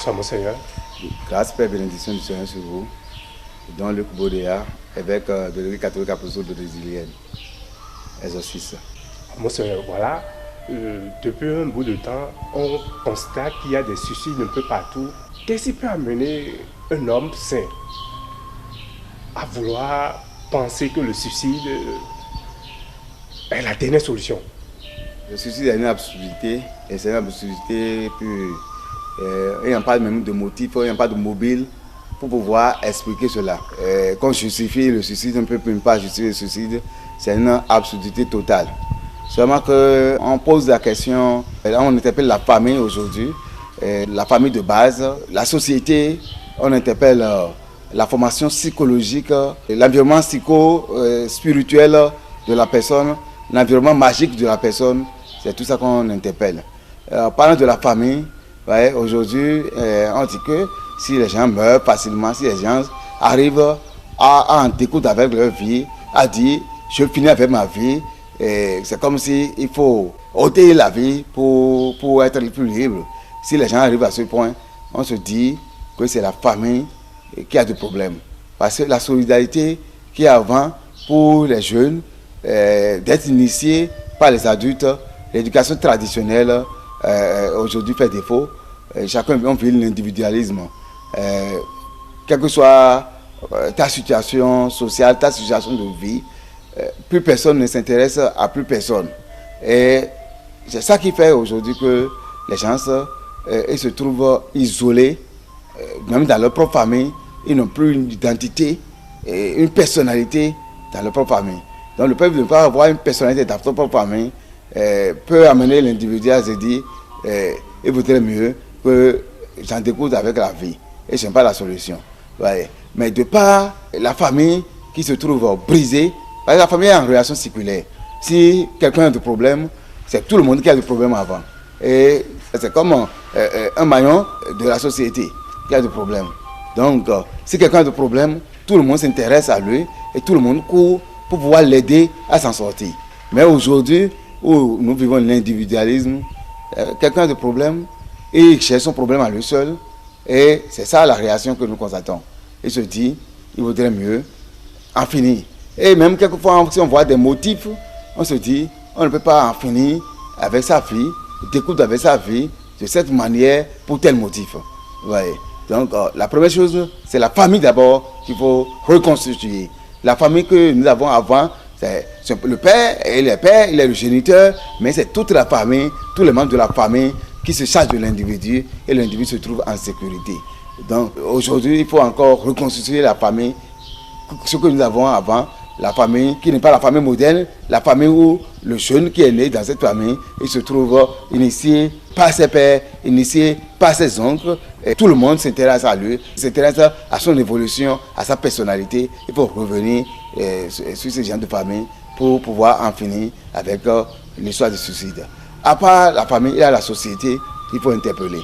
Bonsoir, monseigneur. Grâce, Père, bénédiction du Seigneur sur vous. Dans Luc Baudéa, évêque de l'Église catholique apostolique de Brésilienne. Exorciste. Monseigneur, voilà, depuis un bout de temps, on constate qu'il y a des suicides un peu partout. Qu'est-ce qui peut amener un homme sain à vouloir penser que le suicide est la dernière solution? Le suicide est une absurdité, et c'est une absurdité, puis il n'y a pas même de motif, il n'y a pas de mobile pour pouvoir expliquer cela. Quand on justifie le suicide, on ne peut même pas justifier le suicide, c'est une absurdité totale. Seulement qu'on pose la question, on interpelle la famille aujourd'hui, la famille de base, la société, on interpelle la formation psychologique, l'environnement psycho-spirituel de la personne, l'environnement magique de la personne, c'est tout ça qu'on interpelle. Parlant de la famille, aujourd'hui, on dit que si les gens meurent facilement, si les gens arrivent à en découdre avec leur vie, à dire je finis avec ma vie, c'est comme s'il faut ôter la vie pour être plus libre. Si les gens arrivent à ce point, on se dit que c'est la famille qui a des problèmes. Parce que la solidarité qui est avant pour les jeunes, d'être initiés par les adultes, l'éducation traditionnelle aujourd'hui fait défaut. Chacun vit l'individualisme. Quelle que soit ta situation sociale, ta situation de vie, plus personne ne s'intéresse à plus personne. Et c'est ça qui fait aujourd'hui que les gens ils se trouvent isolés, même dans leur propre famille. Ils n'ont plus une identité, une personnalité dans leur propre famille. Donc le peuple de ne pas avoir une personnalité dans son propre famille peut amener l'individu à se dire il vaudrait mieux que j'en découvre avec la vie. Et ce n'est pas la solution. Ouais. Mais de par la famille qui se trouve brisée, parce que la famille est en relation circulaire. Si quelqu'un a des problèmes, c'est tout le monde qui a des problèmes avant. Et c'est comme un maillon de la société qui a des problèmes. Donc, si quelqu'un a des problèmes, tout le monde s'intéresse à lui et tout le monde court pour pouvoir l'aider à s'en sortir. Mais aujourd'hui, où nous vivons l'individualisme, quelqu'un a des problèmes et il cherche son problème à lui seul. Et c'est ça la réaction que nous constatons. Il se dit, il vaudrait mieux en finir. Et même quelquefois, si on voit des motifs, on se dit, on ne peut pas en finir avec sa fille, d'écouter avec sa vie de cette manière pour tel motif. Ouais. Donc, la première chose, c'est la famille d'abord qu'il faut reconstituer. La famille que nous avons avant, c'est le père, il est le géniteur, mais c'est toute la famille, tous les membres de la famille qui se chargent de l'individu et l'individu se trouve en sécurité. Donc, aujourd'hui, il faut encore reconstituer la famille, ce que nous avons avant, la famille qui n'est pas la famille moderne, la famille où le jeune qui est né dans cette famille, il se trouve initié par ses pères, initié par ses oncles, et tout le monde s'intéresse à lui, s'intéresse à son évolution, à sa personnalité. Il faut revenir sur ce genre de famille pour pouvoir en finir avec l'histoire du suicide. À part la famille, il y a la société qu'il faut interpeller.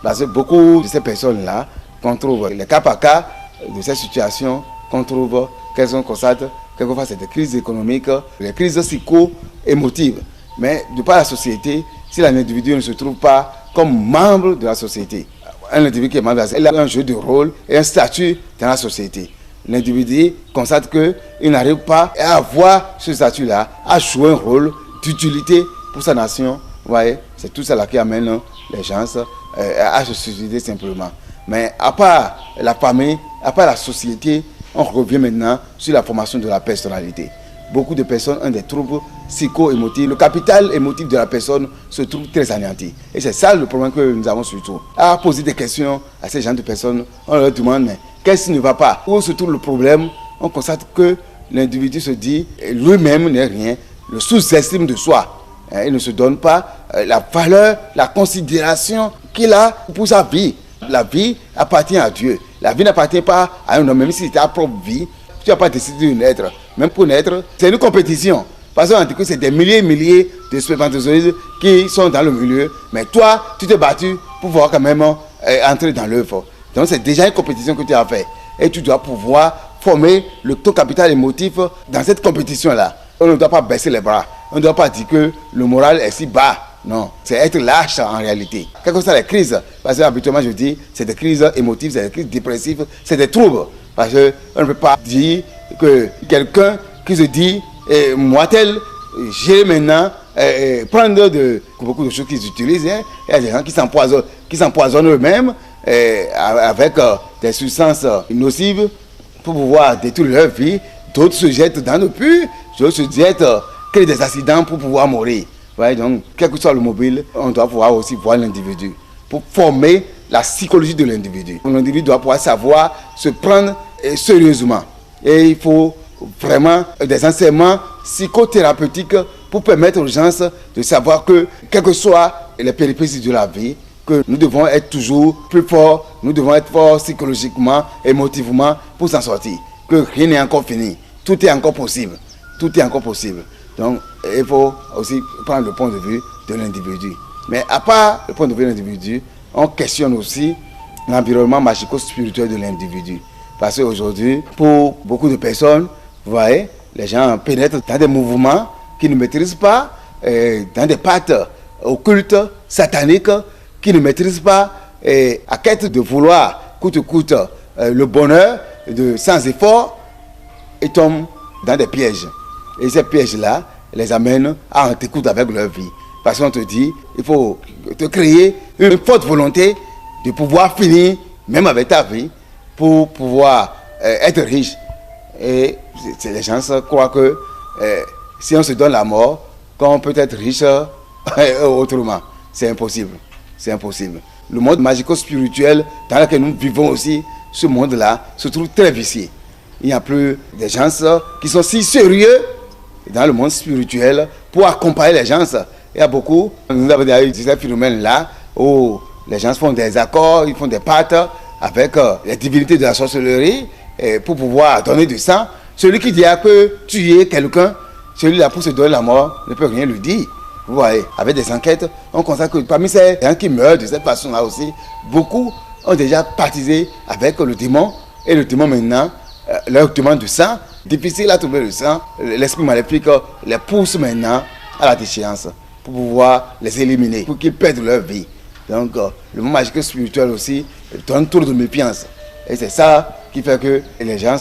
Parce que beaucoup de ces personnes-là, qu'on trouve les cas par cas de ces situations, qu'on trouve, qu'elles constatent, quelquefois c'est des crises économiques, des crises psycho-émotives. Mais de par la société, si l'individu ne se trouve pas comme membre de la société, un individu qui est membre de la société, il a un jeu de rôle et un statut dans la société. L'individu constate qu'il n'arrive pas à avoir ce statut-là, à jouer un rôle d'utilité pour sa nation. Vous voyez, c'est tout ça qui amène les gens à se suicider simplement. Mais à part la famille, à part la société, on revient maintenant sur la formation de la personnalité. Beaucoup de personnes ont des troubles psycho-émotifs. Le capital émotif de la personne se trouve très anéanti. Et c'est ça le problème que nous avons surtout. À poser des questions à ces gens de personnes, on leur demande mais qu'est-ce qui ne va pas? Où se trouve le problème? On constate que l'individu se dit lui-même n'est rien, le sous-estime de soi. Il ne se donne pas la valeur, la considération qu'il a pour sa vie. La vie appartient à Dieu. La vie n'appartient pas à un homme, même si c'est ta propre vie. Tu n'as pas décidé de naître. Même pour naître, c'est une compétition. Parce qu'on dit que c'est des milliers et milliers de spermatozoïdes qui sont dans le milieu. Mais toi, tu t'es battu pour pouvoir quand même entrer dans l'œuvre. Donc c'est déjà une compétition que tu as fait. Et tu dois pouvoir former ton capital émotif dans cette compétition-là. On ne doit pas baisser les bras. On ne doit pas dire que le moral est si bas Non, c'est être lâche en réalité. Quelles que soient les crises, parce que habituellement je dis, c'est des crises émotives, c'est des crises dépressives, c'est des troubles. Parce qu'on ne peut pas dire que quelqu'un qui se dit, moi tel, j'ai maintenant prendre beaucoup de choses qu'ils utilisent. Hein. Il y a des gens qui s'empoisonnent eux-mêmes avec des substances nocives pour pouvoir détruire leur vie. D'autres se jettent dans le puits, d'autres se jettent, créent des accidents pour pouvoir mourir. Ouais, donc, quel que soit le mobile, on doit pouvoir aussi voir l'individu pour former la psychologie de l'individu. L'individu doit pouvoir savoir se prendre sérieusement. Et il faut vraiment des enseignements psychothérapeutiques pour permettre aux gens de savoir que, quelles que soient les péripéties de la vie, que nous devons être toujours plus forts, nous devons être forts psychologiquement, émotivement pour s'en sortir. Que rien n'est encore fini, tout est encore possible, tout est encore possible. Donc, il faut aussi prendre le point de vue de l'individu. Mais à part le point de vue de l'individu, on questionne aussi l'environnement magico-spirituel de l'individu. Parce qu'aujourd'hui, pour beaucoup de personnes, vous voyez, les gens pénètrent dans des mouvements qu'ils ne maîtrisent pas, dans des pactes occultes, sataniques, qu'ils ne maîtrisent pas, à quête de vouloir, coûte que coûte, le bonheur sans effort, ils tombent dans des pièges. Et ces pièges-là les amènent à en t'écoute avec leur vie. Parce qu'on te dit, il faut te créer une forte volonté de pouvoir finir, même avec ta vie, pour pouvoir être riche. Et les gens croient que si on se donne la mort, qu'on peut être riche autrement. C'est impossible. C'est impossible. Le monde magico-spirituel dans lequel nous vivons aussi, ce monde-là se trouve très vicié. Il n'y a plus des gens qui sont si sérieux dans le monde spirituel pour accompagner les gens. Il y a beaucoup, nous avons déjà eu ces phénomènes-là où les gens font des accords, ils font des pactes avec les divinités de la sorcellerie pour pouvoir donner du sang. Celui qui dit que tuer quelqu'un, celui-là pour se donner la mort ne peut rien lui dire. Vous voyez, avec des enquêtes, on constate que parmi ces gens qui meurent de cette façon-là aussi, beaucoup ont déjà partisé avec le démon. Et le démon maintenant leur demande du sang. Difficile à trouver le sang. L'esprit maléfique les pousse maintenant à la déchéance pour pouvoir les éliminer, pour qu'ils perdent leur vie. Donc, le monde magique spirituel aussi donne trop de méfiance. Et c'est ça qui fait que les gens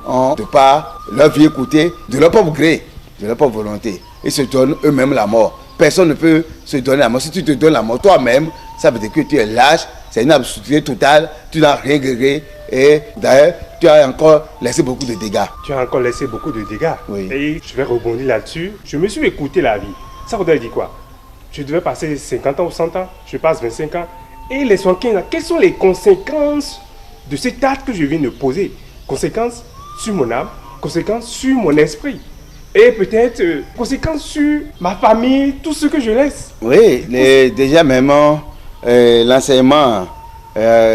ont, de par leur vie écoutée, de leur propre gré, de leur propre volonté, ils se donnent eux-mêmes la mort. Personne ne peut se donner la mort. Si tu te donnes la mort toi-même, ça veut dire que tu es lâche, c'est une absurdité totale, tu n'as rien gagné. Et d'ailleurs, tu as encore laissé beaucoup de dégâts. Tu as encore laissé beaucoup de dégâts. Oui. Et je vais rebondir là-dessus. Je me suis écouté la vie. Ça voudrait dire quoi? Je devais passer 50 ans ou 100 ans, je passe 25 ans. Et les 75 ans, quelles sont les conséquences de cet acte que je viens de poser? Conséquences sur mon âme, conséquences sur mon esprit. Et peut-être conséquences sur ma famille, tout ce que je laisse. Oui, déjà même l'enseignement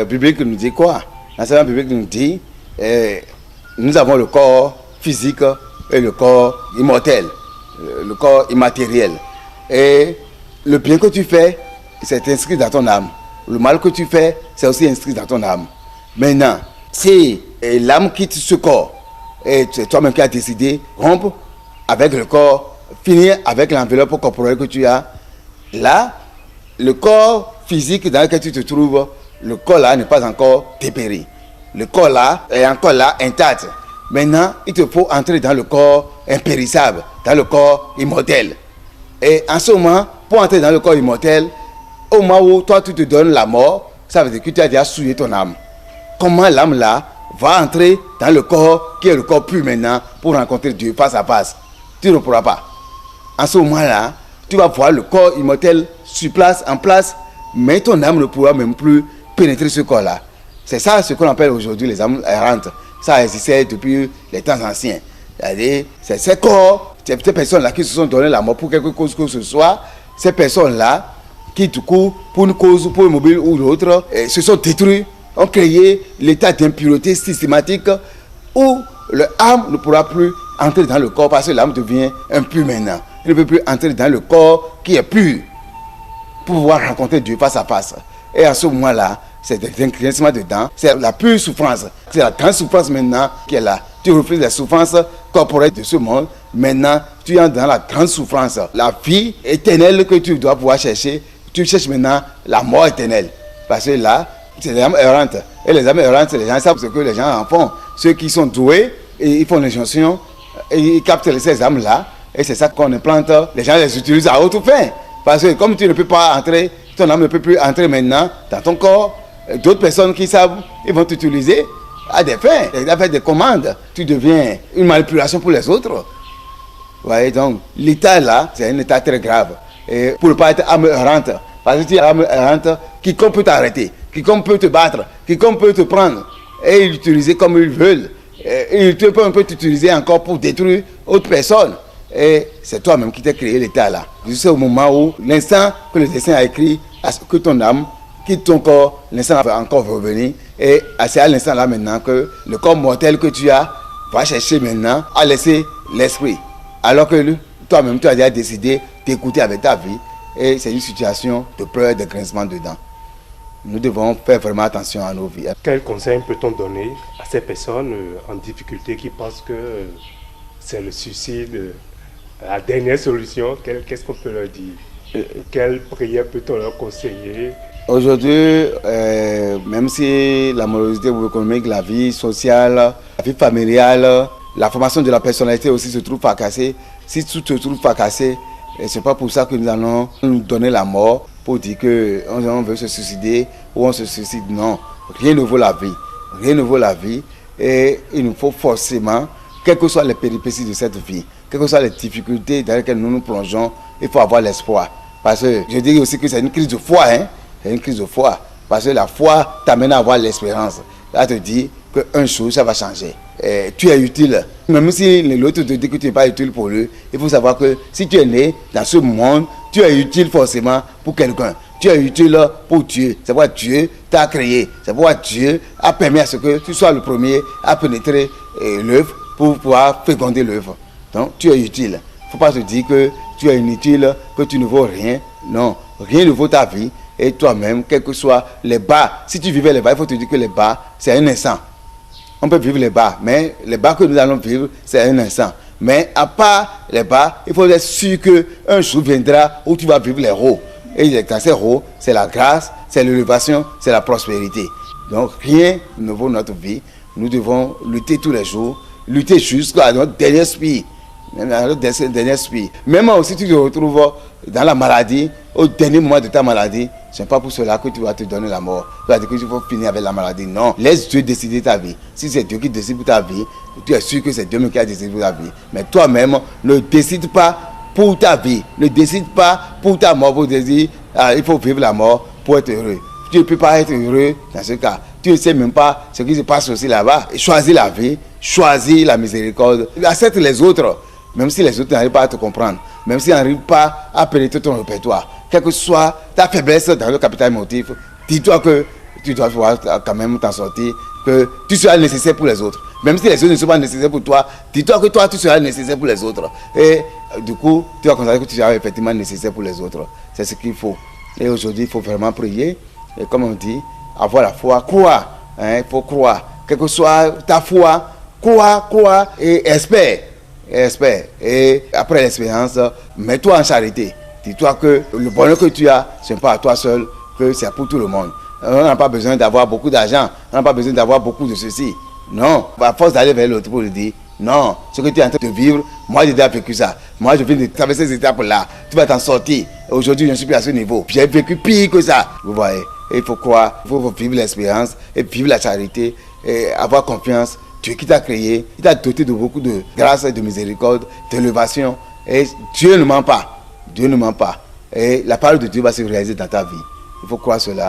biblique nous dit quoi? L'enseignement biblique nous dit nous avons le corps physique et le corps immortel, le corps immatériel. Et le bien que tu fais, c'est inscrit dans ton âme. Le mal que tu fais, c'est aussi inscrit dans ton âme. Maintenant, si l'âme quitte ce corps, et c'est toi-même qui as décidé de rompre avec le corps, finir avec l'enveloppe corporelle que tu as, là, le corps physique dans lequel tu te trouves, le corps là n'est pas encore dépéri. Le corps là est encore là, intact. Maintenant, il te faut entrer dans le corps impérissable, dans le corps immortel. Et en ce moment, pour entrer dans le corps immortel, au moment où toi tu te donnes la mort, ça veut dire que tu as déjà souillé ton âme. Comment l'âme là va entrer dans le corps qui est le corps pur maintenant pour rencontrer Dieu face à face? Tu ne pourras pas. En ce moment-là, tu vas voir le corps immortel sur place, en place, mais ton âme ne pourra même plus pénétrer ce corps-là. C'est ça ce qu'on appelle aujourd'hui les âmes errantes. Ça existait depuis les temps anciens. C'est ces corps, ces personnes-là qui se sont donné la mort pour quelque cause que ce soit, ces personnes-là qui, du coup, pour une cause, pour un mobile ou l'autre, se sont détruits, ont créé l'état d'impureté systématique où l'âme ne pourra plus entrer dans le corps parce que l'âme devient impure maintenant. Il ne peut plus entrer dans le corps qui est pur pour pouvoir rencontrer Dieu face à face. Et à ce moment-là, c'est un grincement dedans, c'est la pure souffrance. C'est la grande souffrance maintenant qui est là. Tu refuses la souffrance corporelle de ce monde. Maintenant, tu entres dans la grande souffrance. La vie éternelle que tu dois pouvoir chercher, tu cherches maintenant la mort éternelle. Parce que là, c'est les âmes errantes. Et les âmes errantes, les gens savent ce que les gens en font. Ceux qui sont doués, et ils font l'injonction, et ils captent ces âmes-là. Et c'est ça qu'on implante. Les gens les utilisent à haute fin. Parce que comme tu ne peux pas entrer, ton âme ne peut plus entrer maintenant dans ton corps, d'autres personnes qui savent, ils vont t'utiliser à des fins, à faire des commandes. Tu deviens une manipulation pour les autres. Vous voyez, donc l'état là, c'est un état très grave. Et pour ne pas être âme errante, parce que tu es âme errante, quiconque peut t'arrêter, quiconque peut te battre, quiconque peut te prendre et l'utiliser comme ils veulent. Et ils peuvent t'utiliser encore pour détruire autres personnes. Et c'est toi-même qui t'es créé l'état là. Jusqu'au moment où, l'instant que le destin a écrit, que ton âme quitte ton corps, l'instant va encore revenir. Et c'est à l'instant là maintenant que le corps mortel que tu as va chercher maintenant à laisser l'esprit. Alors que toi-même tu as déjà décidé d'écouter avec ta vie. Et c'est une situation de pleurs, de grincement dedans. Nous devons faire vraiment attention à nos vies. Quel conseil peut-on donner à ces personnes en difficulté qui pensent que c'est le suicide, la dernière solution? Qu'est-ce qu'on peut leur dire? Quelle prière peut-on leur conseiller? Aujourd'hui, même si la morosité économique, la vie sociale, la vie familiale, la formation de la personnalité aussi se trouve fracassée, si tout se trouve fracassé, ce n'est pas pour ça que nous allons nous donner la mort pour dire qu'on veut se suicider ou on se suicide. Non, rien ne vaut la vie. Rien ne vaut la vie. Et il nous faut forcément, quelles que soient les péripéties de cette vie, quelles que soient les difficultés dans lesquelles nous nous plongeons, il faut avoir l'espoir. Parce que je dis aussi que c'est une crise de foi. C'est une crise de foi. Parce que la foi t'amène à avoir l'espérance. Là, te dit qu'un jour, ça va changer. Et tu es utile. Même si l'autre te dit que tu n'es pas utile pour lui, il faut savoir que si tu es né dans ce monde, tu es utile forcément pour quelqu'un. Tu es utile pour Dieu. C'est pourquoi Dieu t'a créé. C'est pourquoi Dieu a permis à ce que tu sois le premier à pénétrer l'œuvre pour pouvoir féconder l'œuvre. Donc, tu es utile. Il ne faut pas te dire que tu es inutile, que tu ne vaux rien. Non, rien ne vaut ta vie. Et toi-même, quels que soient les bas, si tu vivais les bas, il faut te dire que les bas, c'est un instant. On peut vivre les bas, mais les bas que nous allons vivre, c'est un instant. Mais à part les bas, il faut être sûr qu'un jour viendra où tu vas vivre les hauts. Et dans ces hauts, c'est la grâce, c'est l'élévation, c'est la prospérité. Donc rien ne vaut notre vie. Nous devons lutter tous les jours, lutter jusqu'à notre dernier spire. Même si tu te retrouves dans la maladie, au dernier moment de ta maladie, ce n'est pas pour cela que tu vas te donner la mort. Tu vas dire que tu vas finir avec la maladie. Non, laisse Dieu décider ta vie. Si c'est Dieu qui décide pour ta vie, tu es sûr que c'est Dieu qui a décidé pour ta vie. Mais toi-même, ne décide pas pour ta vie. Ne décide pas pour ta mort, pour te dire, il faut vivre la mort pour être heureux. Tu ne peux pas être heureux dans ce cas. Tu ne sais même pas ce qui se passe aussi là-bas. Choisis la vie, choisis la miséricorde. Accepte les autres. Même si les autres n'arrivent pas à te comprendre, même s'ils n'arrivent pas à pénétrer ton répertoire, quelle que soit ta faiblesse dans le capital émotif, dis-toi que tu dois pouvoir quand même t'en sortir, que tu seras nécessaire pour les autres. Même si les autres ne sont pas nécessaires pour toi, dis-toi que toi, tu seras nécessaire pour les autres. Et du coup, tu vas constater que tu seras effectivement nécessaire pour les autres. C'est ce qu'il faut. Et aujourd'hui, il faut vraiment prier. Et comme on dit, avoir la foi, croire. Il faut croire. Quelle que soit ta foi, crois et espère. Et après l'expérience, mets-toi en charité. Dis-toi que le bonheur que tu as, ce n'est pas à toi seul, que c'est pour tout le monde. On n'a pas besoin d'avoir beaucoup d'argent, on n'a pas besoin d'avoir beaucoup de ceci. Non, à force d'aller vers l'autre pour lui dire, non, ce que tu es en train de vivre, moi j'ai déjà vécu ça. Moi je viens de traverser ces étapes-là, tu vas t'en sortir. Aujourd'hui je ne suis plus à ce niveau. J'ai vécu pire que ça. Vous voyez, et il faut croire, il faut vivre l'expérience, et vivre la charité, et avoir confiance. Dieu qui t'a créé, il t'a doté de beaucoup de grâce et de miséricorde, d'élévation. Et Dieu ne ment pas. Dieu ne ment pas. Et la parole de Dieu va se réaliser dans ta vie. Il faut croire cela.